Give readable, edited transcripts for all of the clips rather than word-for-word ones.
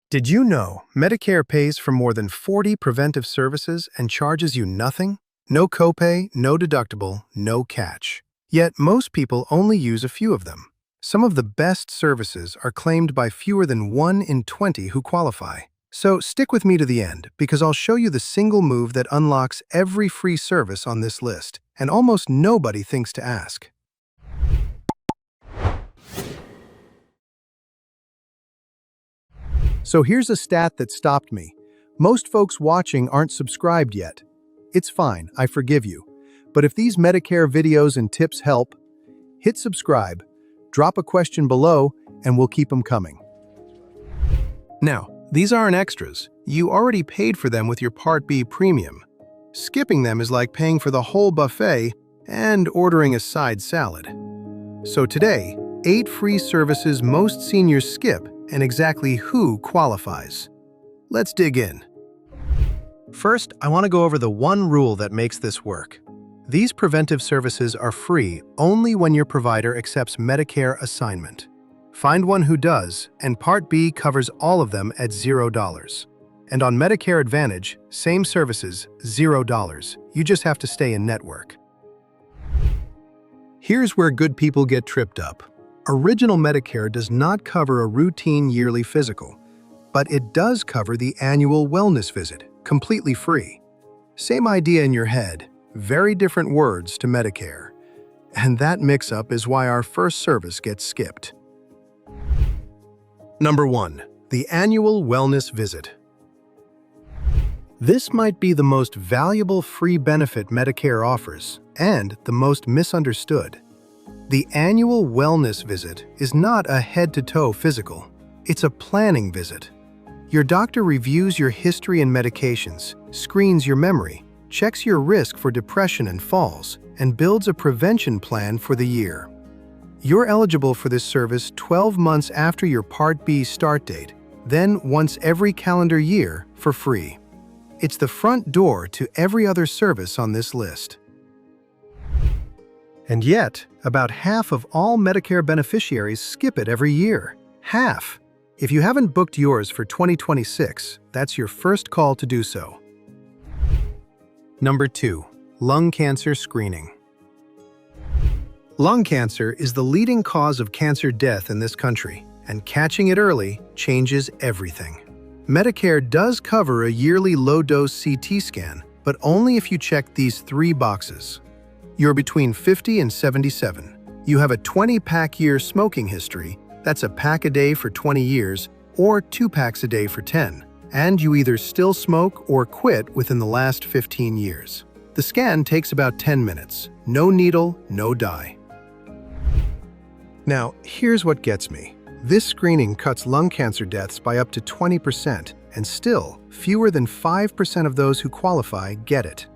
Did you know Medicare pays for more than 40 preventive services and charges you nothing? No copay, no deductible, no catch. Yet most people only use a few of them. Some of the best services are claimed by fewer than 1 in 20 who qualify. So stick with me to the end, because I'll show you the single move that unlocks every free service on this list, and almost nobody thinks to ask. So here's a stat that stopped me. Most folks watching aren't subscribed yet. It's fine, I forgive you. But if these Medicare videos and tips help, hit subscribe, drop a question below, and we'll keep them coming. Now, these aren't extras. You already paid for them with your Part B premium. Skipping them is like paying for the whole buffet and ordering a side salad. So today, 8 free services most seniors skip and exactly who qualifies. Let's dig in. First, I want to go over the one rule that makes this work. These preventive services are free only when your provider accepts Medicare assignment. Find one who does, and Part B covers all of them at $0. And on Medicare Advantage, same services, $0. You just have to stay in network. Here's where good people get tripped up. Original Medicare does not cover a routine yearly physical, but it does cover the annual wellness visit, completely free. Same idea in your head, very different words to Medicare. And that mix-up is why our first service gets skipped. Number 1. The annual wellness visit. This might be the most valuable free benefit Medicare offers, and the most misunderstood. The annual wellness visit is not a head-to-toe physical. It's a planning visit. Your doctor reviews your history and medications, screens your memory, checks your risk for depression and falls, and builds a prevention plan for the year. You're eligible for this service 12 months after your Part B start date, then once every calendar year for free. It's the front door to every other service on this list. And yet, about half of all Medicare beneficiaries skip it every year. Half! If you haven't booked yours for 2026, that's your first call to do so. Number 2. Lung cancer screening. Lung cancer is the leading cause of cancer death in this country, and catching it early changes everything. Medicare does cover a yearly low-dose CT scan, but only if you check these 3 boxes. You're between 50 and 77. You have a 20-pack year smoking history, that's a pack a day for 20 years, or 2 packs a day for 10. And you either still smoke or quit within the last 15 years. The scan takes about 10 minutes. No needle, no dye. Now, here's what gets me. This screening cuts lung cancer deaths by up to 20%, and still, fewer than 5% of those who qualify get it.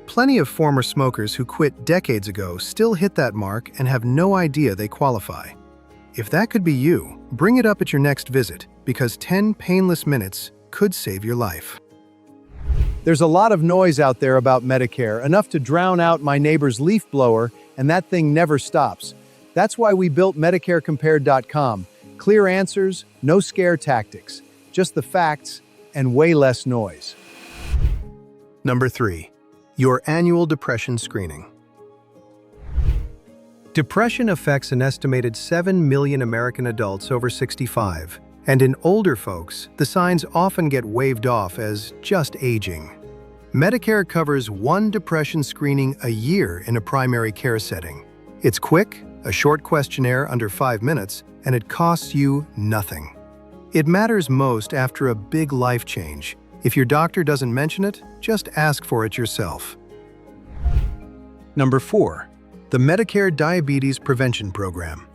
Plenty of former smokers who quit decades ago still hit that mark and have no idea they qualify. If that could be you, bring it up at your next visit, because 10 painless minutes could save your life. There's a lot of noise out there about Medicare, enough to drown out my neighbor's leaf blower, and that thing never stops. That's why we built MedicareCompared.com. Clear answers, no scare tactics, just the facts and way less noise. Number 3. Your annual depression screening. Depression affects an estimated 7 million American adults over 65, and in older folks, the signs often get waved off as just aging. Medicare covers 1 depression screening a year in a primary care setting. It's quick, a short questionnaire under 5 minutes, and it costs you nothing. It matters most after a big life change. If your doctor doesn't mention it, just ask for it yourself. Number 4. The Medicare Diabetes Prevention Program.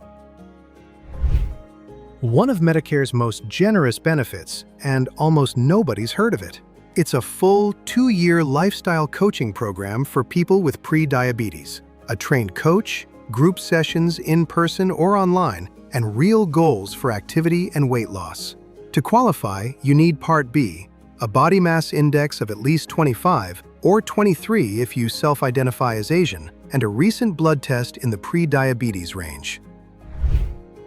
One of Medicare's most generous benefits, and almost nobody's heard of it. It's a full 2-year lifestyle coaching program for people with pre-diabetes. A trained coach, group sessions in person or online, and real goals for activity and weight loss. To qualify, you need Part B, a body mass index of at least 25 or 23 if you self-identify as Asian, and a recent blood test in the pre-diabetes range.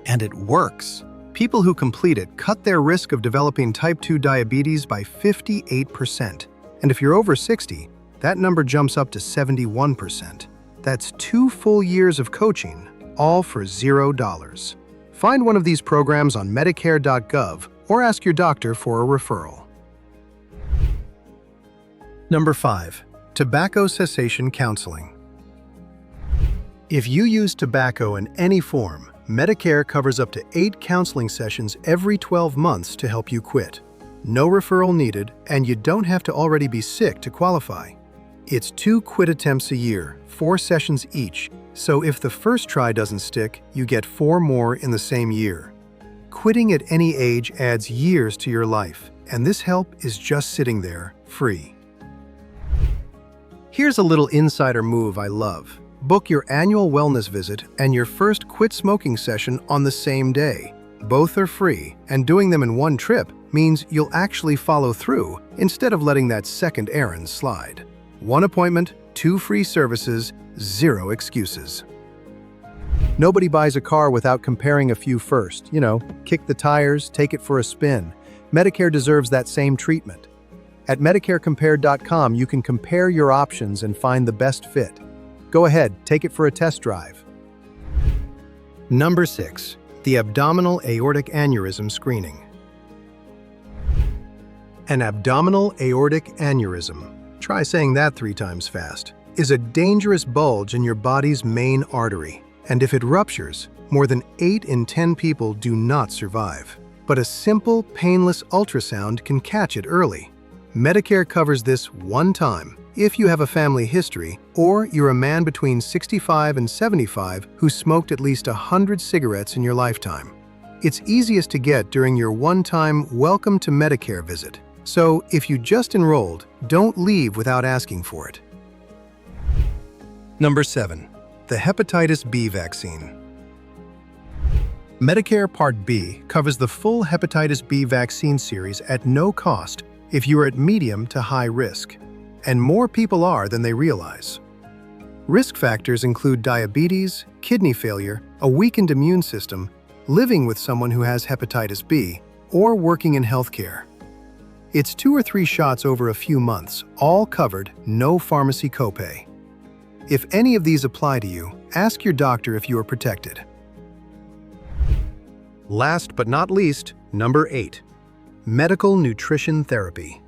And it works. People who complete it cut their risk of developing type 2 diabetes by 58%. And if you're over 60, that number jumps up to 71%. That's 2 full years of coaching, all for $0. Find one of these programs on Medicare.gov or ask your doctor for a referral. Number 5. Tobacco cessation counseling. If you use tobacco in any form, Medicare covers up to 8 counseling sessions every 12 months to help you quit. No referral needed, and you don't have to already be sick to qualify. It's 2 quit attempts a year, 4 sessions each, so if the first try doesn't stick, you get 4 more in the same year. Quitting at any age adds years to your life, and this help is just sitting there, free. Here's a little insider move I love. Book your annual wellness visit and your first quit smoking session on the same day. Both are free, and doing them in one trip means you'll actually follow through instead of letting that second errand slide. 1 appointment, 2 free services, 0 excuses. Nobody buys a car without comparing a few first. Kick the tires, take it for a spin. Medicare deserves that same treatment. At MedicareCompared.com, you can compare your options and find the best fit. Go ahead, take it for a test drive. Number 6. The Abdominal Aortic Aneurysm Screening. An abdominal aortic aneurysm, try saying that 3 times fast, is a dangerous bulge in your body's main artery. And if it ruptures, more than 8 in 10 people do not survive. But a simple, painless ultrasound can catch it early. Medicare covers this one time if you have a family history or you're a man between 65 and 75 who smoked at least 100 cigarettes in your lifetime. It's easiest to get during your one-time Welcome to Medicare visit. So if you just enrolled, don't leave without asking for it. Number 7. The Hepatitis B Vaccine. Medicare Part B covers the full Hepatitis B vaccine series at no cost if you are at medium to high risk, and more people are than they realize. Risk factors include diabetes, kidney failure, a weakened immune system, living with someone who has hepatitis B, or working in healthcare. It's 2 or 3 shots over a few months, all covered, no pharmacy copay. If any of these apply to you, ask your doctor if you are protected. Last but not least, number 8. Medical nutrition therapy.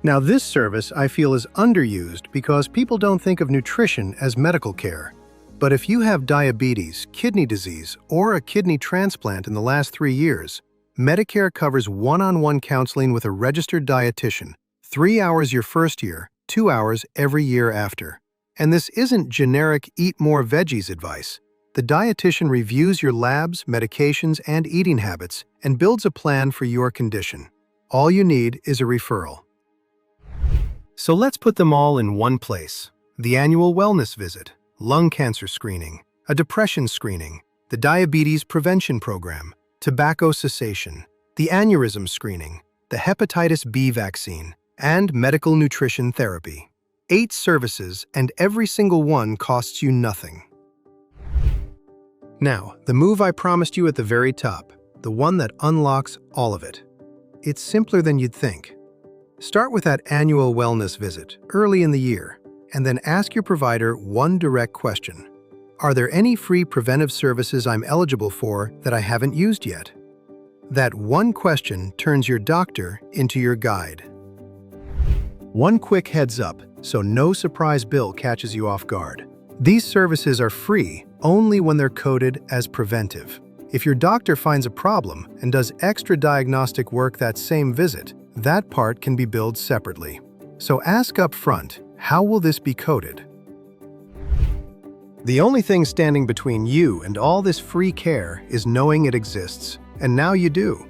Now this service I feel is underused because people don't think of nutrition as medical care. But if you have diabetes, kidney disease, or a kidney transplant in the last 3 years, Medicare covers one-on-one counseling with a registered dietitian, 3 hours your first year, 2 hours every year after. And this isn't generic eat more veggies advice. The dietitian reviews your labs, medications, and eating habits and builds a plan for your condition. All you need is a referral. So let's put them all in one place. The annual wellness visit, lung cancer screening, a depression screening, the diabetes prevention program, tobacco cessation, the aneurysm screening, the hepatitis B vaccine, and medical nutrition therapy. 8 services, and every single one costs you nothing. Now, the move I promised you at the very top, the one that unlocks all of it. It's simpler than you'd think. Start with that annual wellness visit early in the year, and then ask your provider one direct question. Are there any free preventive services I'm eligible for that I haven't used yet? That one question turns your doctor into your guide. One quick heads up, so no surprise bill catches you off guard. These services are free only when they're coded as preventive. If your doctor finds a problem and does extra diagnostic work that same visit, that part can be billed separately. So ask up front, how will this be coded? The only thing standing between you and all this free care is knowing it exists, and now you do.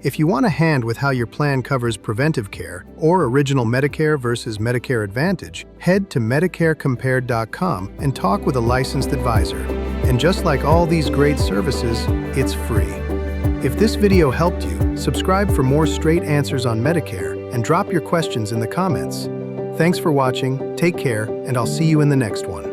If you want a hand with how your plan covers preventive care or original Medicare versus Medicare Advantage, head to MedicareCompared.com and talk with a licensed advisor. And just like all these great services, it's free. If this video helped you, subscribe for more straight answers on Medicare and drop your questions in the comments. Thanks for watching, take care, and I'll see you in the next one.